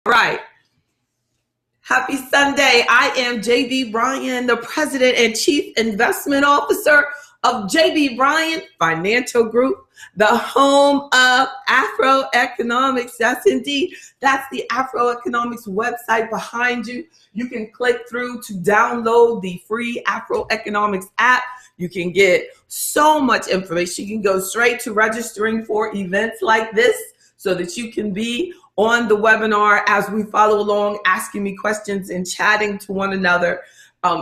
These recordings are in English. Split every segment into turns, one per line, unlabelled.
Right. Happy Sunday. I am JB Bryan, the President and Chief Investment Officer of JB Bryan Financial Group, the home of AfroEconomics. Yes, indeed. That's the AfroEconomics website behind you. You can click through to download the free AfroEconomics app. You can get so much information. You can go straight to registering for events like this so that you can be on the webinar as we follow along, asking me questions and chatting to one another.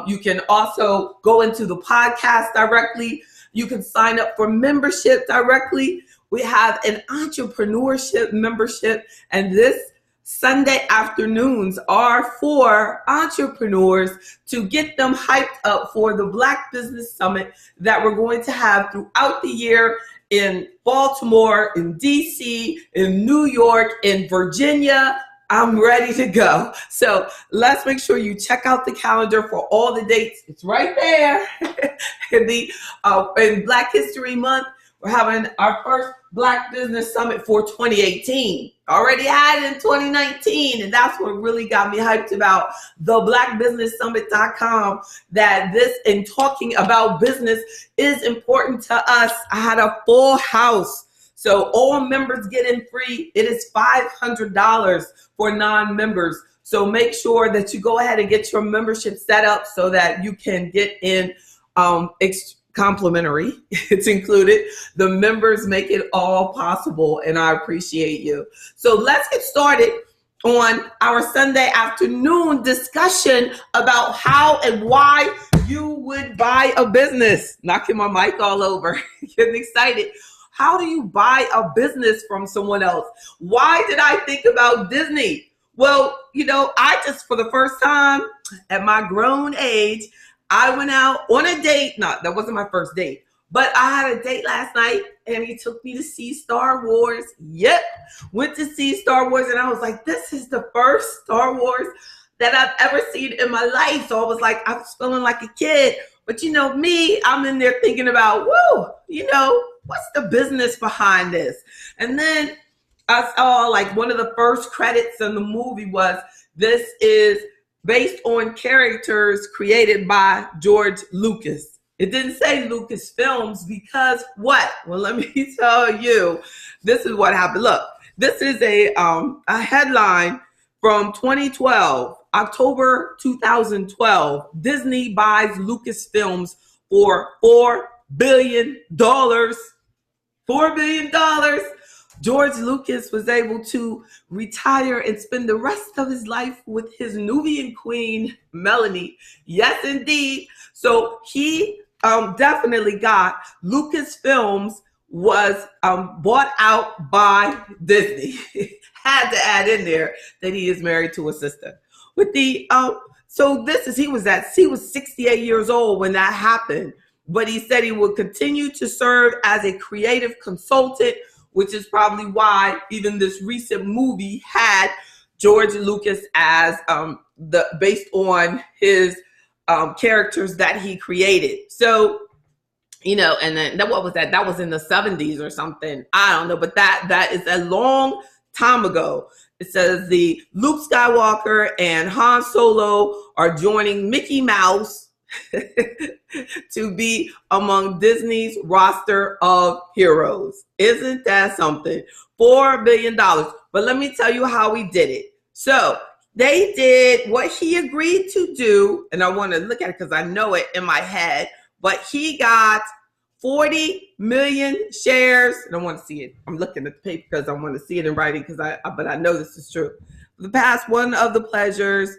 You can also go into the podcast directly. You can sign up for membership directly. We have an entrepreneurship membership, and this Sunday afternoons are for entrepreneurs to get them hyped up for the Black Business Summit that we're going to have throughout the year in Baltimore, in DC, in New York, in Virginia. I'm ready to go. So let's make sure you check out the calendar for all the dates. It's right there. In Black History Month, we're having our first Black Business Summit for 2018. Already had it in 2019, and that's what really got me hyped about the blackbusinesssummit.com, that this and talking about business is important to us. I had a full house. So all members get in free. It is $500 for non-members. So make sure that you go ahead and get your membership set up so that you can get in complimentary. It's included. The members make it all possible, and I appreciate you. So let's get started on our Sunday afternoon discussion about how and why you would buy a business. Knocking my mic all over, getting excited. How do you buy a business from someone else? Why did I think about Disney? Well, I just, for the first time at my grown age, I went out on a date. No, that wasn't my first date, but I had a date last night and he took me to see Star Wars. Yep. Went to see Star Wars and I was like, this is the first Star Wars that I've ever seen in my life. So I was like, I was feeling like a kid, but me, I'm in there thinking about, what's the business behind this? And then I saw like one of the first credits in the movie was, this is based on characters created by George Lucas. It didn't say Lucas Films because what? Well, let me tell you, this is what happened. Look, this is a headline from 2012, October 2012. Disney buys Lucas Films for $4 billion. $4 billion. George Lucas was able to retire and spend the rest of his life with his Nubian queen, Melanie. Yes, indeed. So he definitely got Lucasfilms was bought out by Disney. Had to add in there that he is married to a sister. With the so this is he was 68 years old when that happened, but he said he would continue to serve as a creative consultant, which is probably why even this recent movie had George Lucas as based on his characters that he created. So, and then what was that? That was in the 70s or something. I don't know, but that is a long time ago. It says the Luke Skywalker and Han Solo are joining Mickey Mouse to be among Disney's roster of heroes. Isn't that something? $4 billion. But let me tell you how he did it. So they did what he agreed to do, and I want to look at it because I know it in my head, but he got 40 million shares. I don't want to see it. I'm looking at the paper because I want to see it in writing but I know this is true. For the past, one of the pleasures,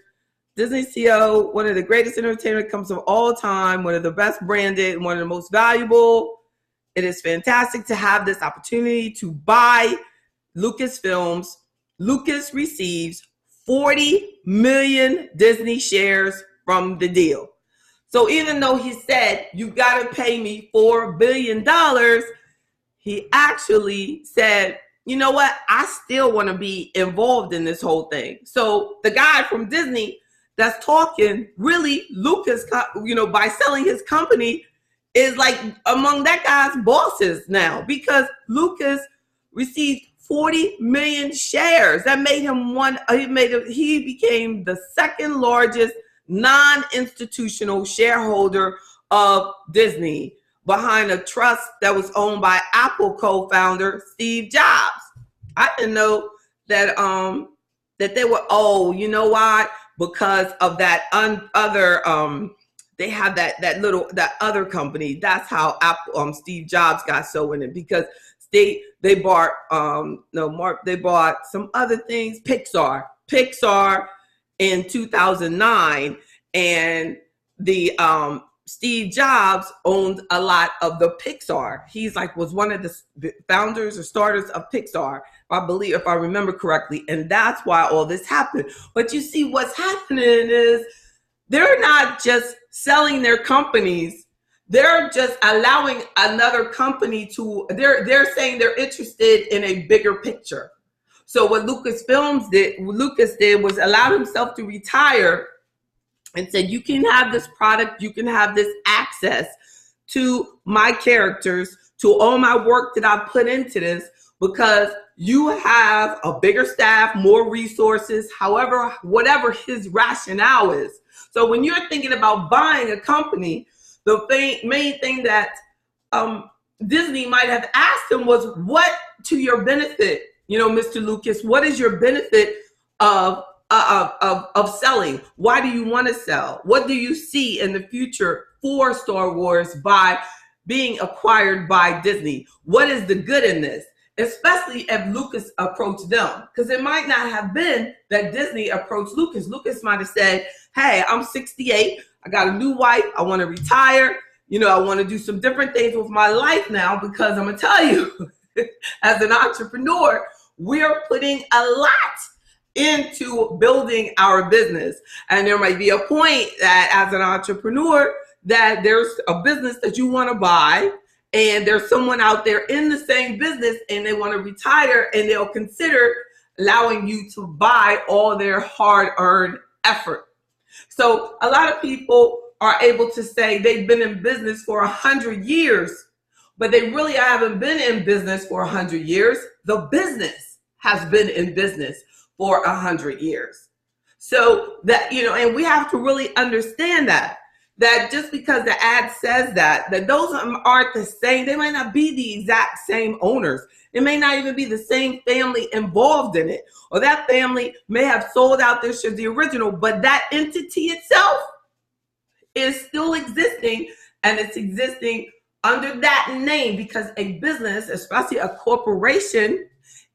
Disney CEO, one of the greatest entertainment companies of all time, one of the best branded, one of the most valuable. It is fantastic to have this opportunity to buy Lucasfilms. Lucas receives 40 million Disney shares from the deal. So even though he said, you got to pay me $4 billion, he actually said, you know what? I still want to be involved in this whole thing. So the guy from Disney that's talking, really, Lucas, by selling his company, is like among that guy's bosses now, because Lucas received 40 million shares. That made him he became the second largest non-institutional shareholder of Disney, behind a trust that was owned by Apple co-founder Steve Jobs. I didn't know that that they were, oh, you know why? Because of that other they have that other company. That's how Apple Steve Jobs got so in it, because they bought they bought some other things, Pixar in 2009, and the Steve Jobs owned a lot of the Pixar. He's was one of the founders or starters of Pixar, if I remember correctly. And that's why all this happened. But you see, what's happening is they're not just selling their companies. They're just allowing another company they're saying they're interested in a bigger picture. So what Lucas did was allow himself to retire and said, you can have this product, you can have this access to my characters, to all my work that I put into this, because you have a bigger staff, more resources, whatever his rationale is. So when you're thinking about buying a company, the main thing that Disney might have asked him was, what to your benefit, Mr. Lucas, what is your benefit of selling? Why do you want to sell? What do you see in the future for Star Wars by being acquired by Disney? What is the good in this? Especially if Lucas approached them, because it might not have been that Disney approached Lucas. Lucas might have said, hey, I'm 68. I got a new wife. I want to retire. I want to do some different things with my life now, because I'm going to tell you, as an entrepreneur, we're putting a lot into building our business. And there might be a point that as an entrepreneur that there's a business that you want to buy, and there's someone out there in the same business and they want to retire, and they'll consider allowing you to buy all their hard-earned effort. So a lot of people are able to say they've been in business for 100 years, but they really haven't been in business for 100 years. The business has been in business for 100 years. So that, and we have to really understand that just because the ad says that those aren't the same. They might not be the exact same owners. It may not even be the same family involved in it, or that family may have sold out their shares, the original, but that entity itself is still existing, and it's existing under that name, because a business, especially a corporation,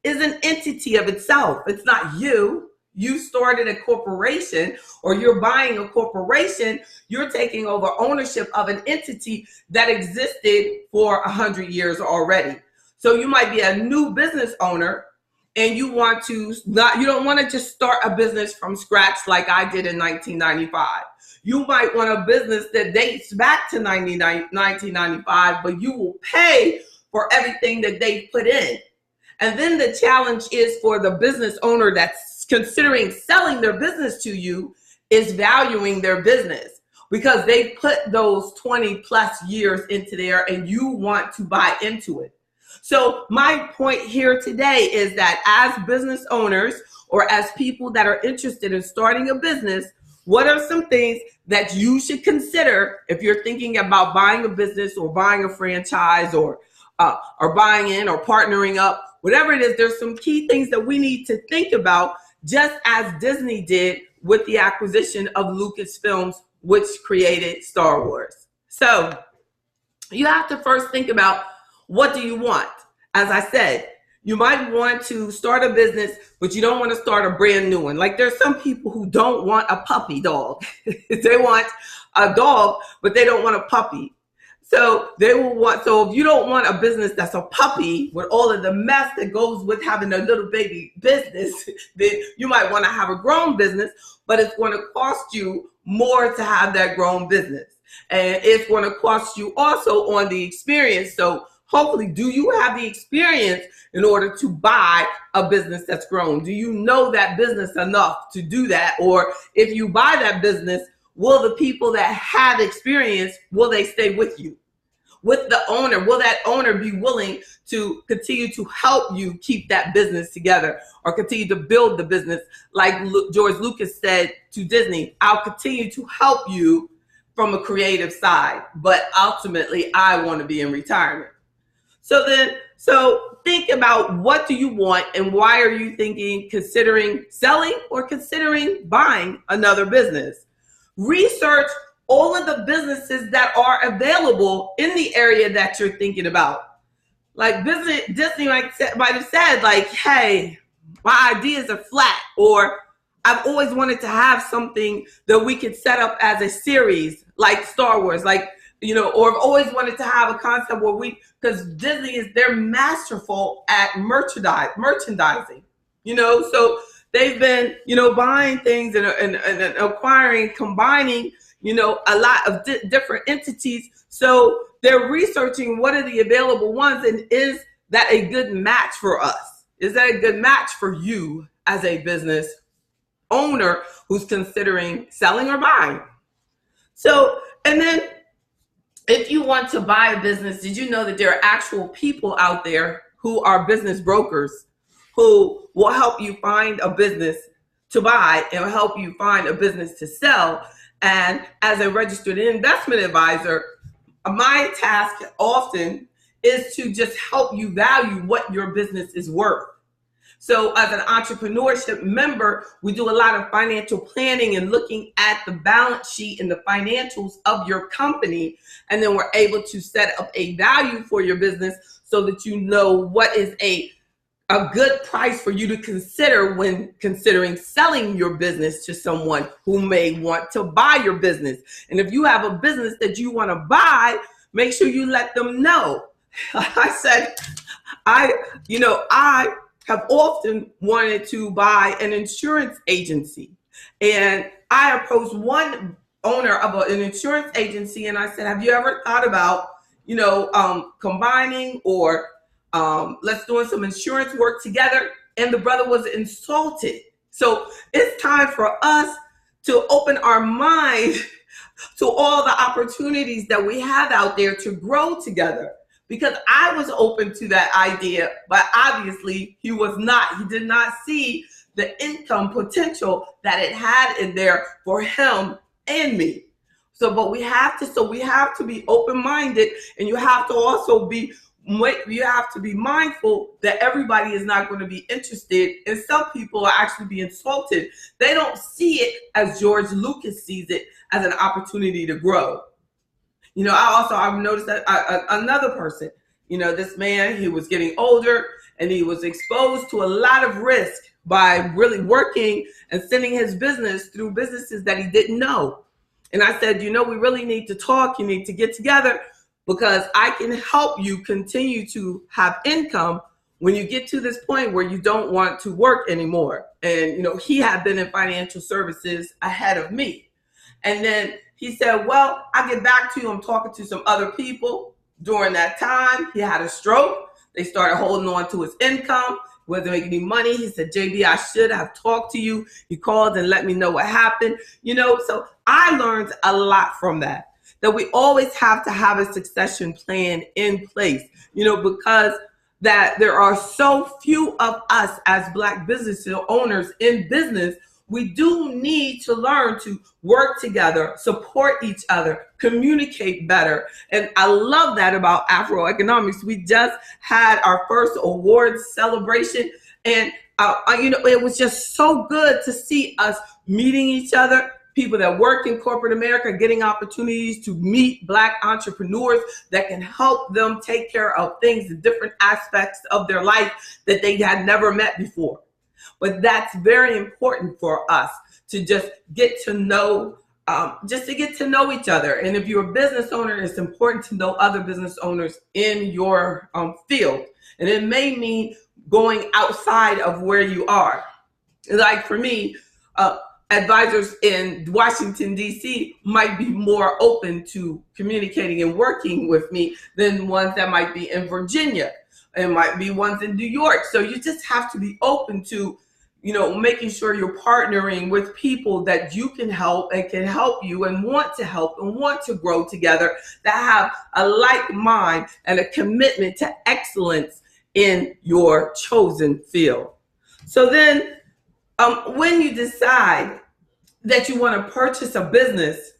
is an entity of itself. It's not you. You started a corporation, or you're buying a corporation. You're taking over ownership of an entity that existed for 100 years already. So you might be a new business owner, and you don't want to just start a business from scratch like I did in 1995. You might want a business that dates back to 1995, but you will pay for everything that they put in. And then the challenge is for the business owner that's considering selling their business to you is valuing their business, because they put those 20 plus years into there, and you want to buy into it. So my point here today is that as business owners, or as people that are interested in starting a business, what are some things that you should consider if you're thinking about buying a business, or buying a franchise, or buying in, or partnering up, whatever it is? There's some key things that we need to think about, just as Disney did with the acquisition of Lucasfilms, which created Star Wars. So you have to first think about, what do you want? As I said, you might want to start a business, but you don't want to start a brand new one. Like, there's some people who don't want a puppy dog. They want a dog, but they don't want a puppy. So so if you don't want a business that's a puppy with all of the mess that goes with having a little baby business, then you might want to have a grown business, but it's going to cost you more to have that grown business. And it's going to cost you also on the experience. So hopefully, do you have the experience in order to buy a business that's grown? Do you know that business enough to do that? Or if you buy that business, will the people that have experience, will they stay with you? with the owner? Will that owner be willing to continue to help you keep that business together or continue to build the business? Like George Lucas said to Disney, I'll continue to help you from a creative side, but ultimately I want to be in retirement. So think about, what do you want and why are you considering selling or considering buying another business? Research all of the businesses that are available in the area that you're thinking about. Like Disney might have said, like, hey, my ideas are flat, or I've always wanted to have something that we could set up as a series, like Star Wars, like, or I've always wanted to have a concept where because Disney they're masterful at merchandising, so they've been, buying things and acquiring, combining, a lot of different entities. So they're researching what are the available ones, and is that a good match for us? Is that a good match for you as a business owner who's considering selling or buying? So, and then if you want to buy a business, did you know that there are actual people out there who are business brokers who will help you find a business to buy and help you find a business to sell? And as a registered investment advisor, my task often is to just help you value what your business is worth. So as an entrepreneurship member, we do a lot of financial planning and looking at the balance sheet and the financials of your company. And then we're able to set up a value for your business so that you know what is a good price for you to consider when considering selling your business to someone who may want to buy your business. And if you have a business that you want to buy, make sure you let them know. I said, I have often wanted to buy an insurance agency. And I approached one owner of an insurance agency and I said, have you ever thought about, combining or let's doing some insurance work together? And the brother was insulted. So it's time for us to open our mind to all the opportunities that we have out there to grow together. Because I was open to that idea, but obviously he was not. He did not see the income potential that it had in there for him and me. But we have to be open-minded, and you have to also be mindful that everybody is not going to be interested, and some people will actually be insulted. They don't see it as George Lucas sees it, as an opportunity to grow. I've noticed that another person, this man, he was getting older and he was exposed to a lot of risk by really working and sending his business through businesses that he didn't know. And I said, we really need to talk. You need to get together because I can help you continue to have income when you get to this point where you don't want to work anymore. And, he had been in financial services ahead of me. And then he said, well, I'll get back to you. I'm talking to some other people. During that time, he had a stroke. They started holding on to his income, wasn't making any money. He said, JB, I should have talked to you. He called and let me know what happened. So I learned a lot from that we always have to have a succession plan in place, because that there are so few of us as Black business owners in business. We do need to learn to work together, support each other, communicate better. And I love that about AfroEconomics. We just had our first awards celebration. And, it was just so good to see us meeting each other, people that work in corporate America, getting opportunities to meet Black entrepreneurs that can help them take care of things in different aspects of their life that they had never met before. But that's very important for us to just get to know, each other. And if you're a business owner, it's important to know other business owners in your field. And it may mean going outside of where you are. Like for me, advisors in Washington, D.C. might be more open to communicating and working with me than ones that might be in Virginia. It might be ones in New York. So you just have to be open to making sure you're partnering with people that you can help and can help you and want to help and want to grow together, that have a like mind and a commitment to excellence in your chosen field. So then when you decide that you want to purchase a business,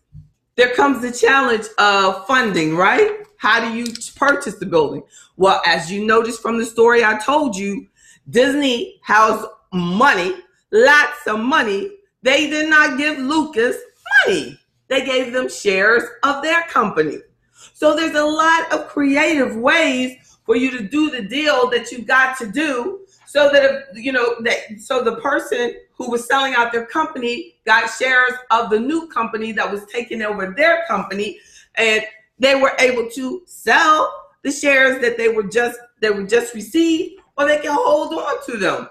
there comes the challenge of funding, right? How do you purchase the building? Well, as you noticed from the story I told you, Disney has money, lots of money. They did not give Lucas money. They gave them shares of their company. So there's a lot of creative ways for you to do the deal that you got to do, so that so the person who was selling out their company got shares of the new company that was taking over their company, and they were able to sell the shares that they were just received, or they can hold on to them.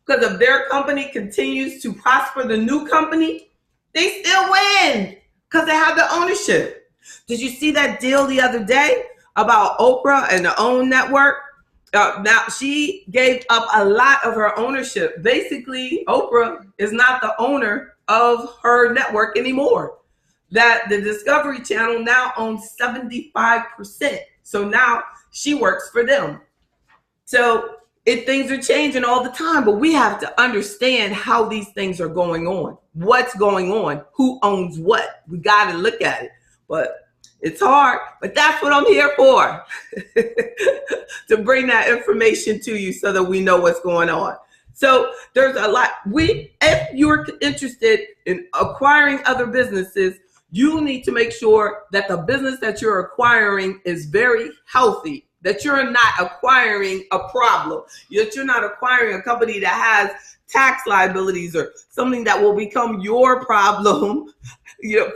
Because if their company continues to prosper, the new company, they still win because they have the ownership. Did you see that deal the other day about Oprah and the OWN network? Now, she gave up a lot of her ownership. Basically, Oprah is not the owner of her network anymore. That the Discovery Channel now owns 75%. So now she works for them. So things are changing all the time, but we have to understand how these things are going on. What's going on? Who owns what? We got to look at it. But it's hard, but that's what I'm here for, to bring that information to you so that we know what's going on. So there's a lot. If you're interested in acquiring other businesses, you need to make sure that the business that you're acquiring is very healthy, that you're not acquiring a problem, that you're not acquiring a company that has tax liabilities or something that will become your problem,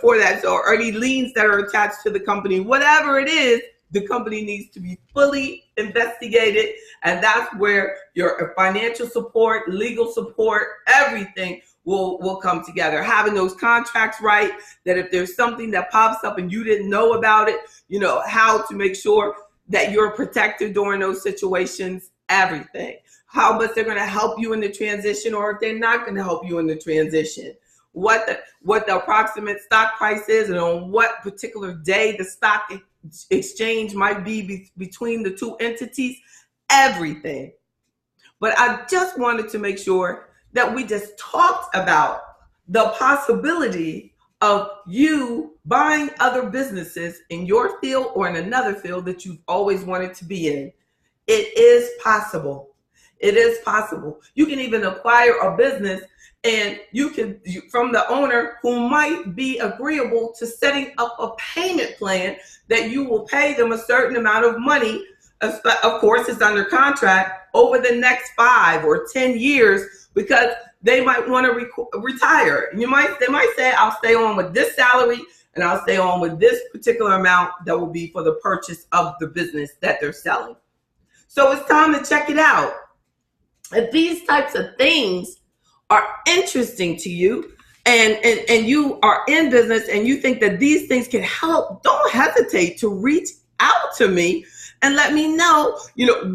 for that, or any liens that are attached to the company. Whatever it is, the company needs to be fully investigated, and that's where your financial support, legal support, everything will come together. Having those contracts right, that if there's something that pops up and you didn't know about it, how to make sure that you're protected during those situations, everything. How much they're going to help you in the transition, or if they're not going to help you in the transition. What the approximate stock price is, and on what particular day the stock exchange might be between the two entities, everything. But I just wanted to make sure that we just talked about the possibility of you buying other businesses in your field or in another field that you've always wanted to be in. It is possible. It is possible. You can even acquire a business, and from the owner who might be agreeable to setting up a payment plan that you will pay them a certain amount of money. Of course, it's under contract over the next 5 or 10 years, because they might want to retire. They might say, I'll stay on with this salary, and I'll stay on with this particular amount that will be for the purchase of the business that they're selling. So it's time to check it out. If these types of things are interesting to you, and you are in business and you think that these things can help, don't hesitate to reach out to me and let me know,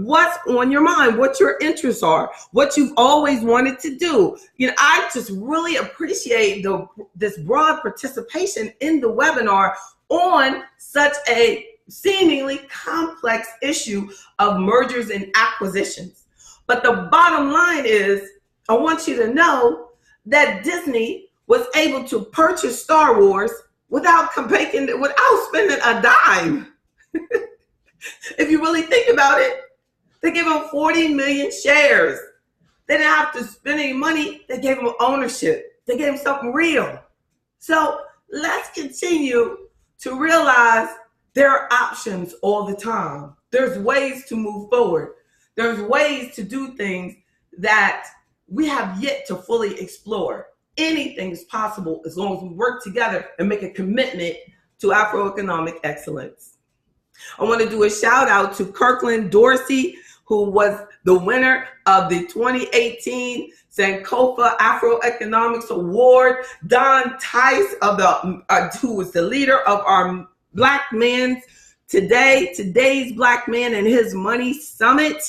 what's on your mind, what your interests are, what you've always wanted to do. I just really appreciate this broad participation in the webinar on such a seemingly complex issue of mergers and acquisitions. But the bottom line is, I want you to know that Disney was able to purchase Star Wars without spending a dime. If you really think about it, they gave them 40 million shares. They didn't have to spend any money. They gave them ownership. They gave them something real. So let's continue to realize there are options all the time. There's ways to move forward. There's ways to do things that we have yet to fully explore. Anything is possible as long as we work together and make a commitment to Afroeconomic excellence. I want to do a shout out to Kirkland Dorsey, who was the winner of the 2018 Sankofa AfroEconomics Award. Don Tice, who was the leader of our Black Man's today's Black Man and His Money Summit.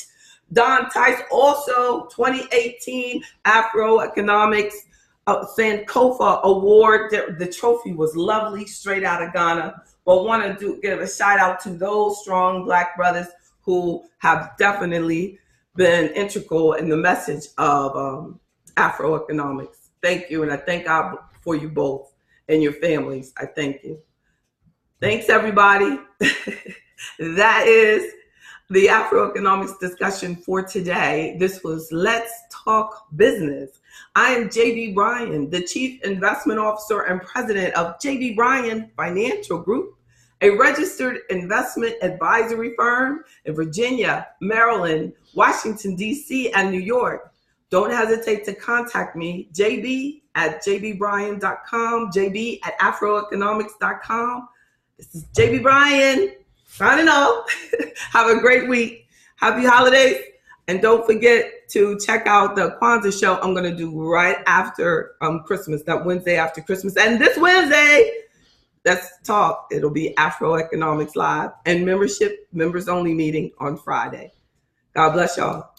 Don Tice, also 2018 AfroEconomics Sankofa Award. The trophy was lovely, straight out of Ghana. But want to give a shout out to those strong Black brothers who have definitely been integral in the message of AfroEconomics. Thank you, and I thank God for you both and your families. I thank you. Thanks, everybody. That is the AfroEconomics discussion for today. This was Let's Talk Business. I am JB Bryan, the Chief Investment Officer and President of JB Bryan Financial Group, a registered investment advisory firm in Virginia, Maryland, Washington, D.C., and New York. Don't hesitate to contact me, jb@jbbryan.com, jb@afroeconomics.com. This is JB Bryan, signing off. Have a great week. Happy holidays. And don't forget to check out the Kwanzaa show I'm going to do right after Christmas, that Wednesday after Christmas. And this Wednesday, let's talk. It'll be AfroEconomics Live and members only meeting on Friday. God bless y'all.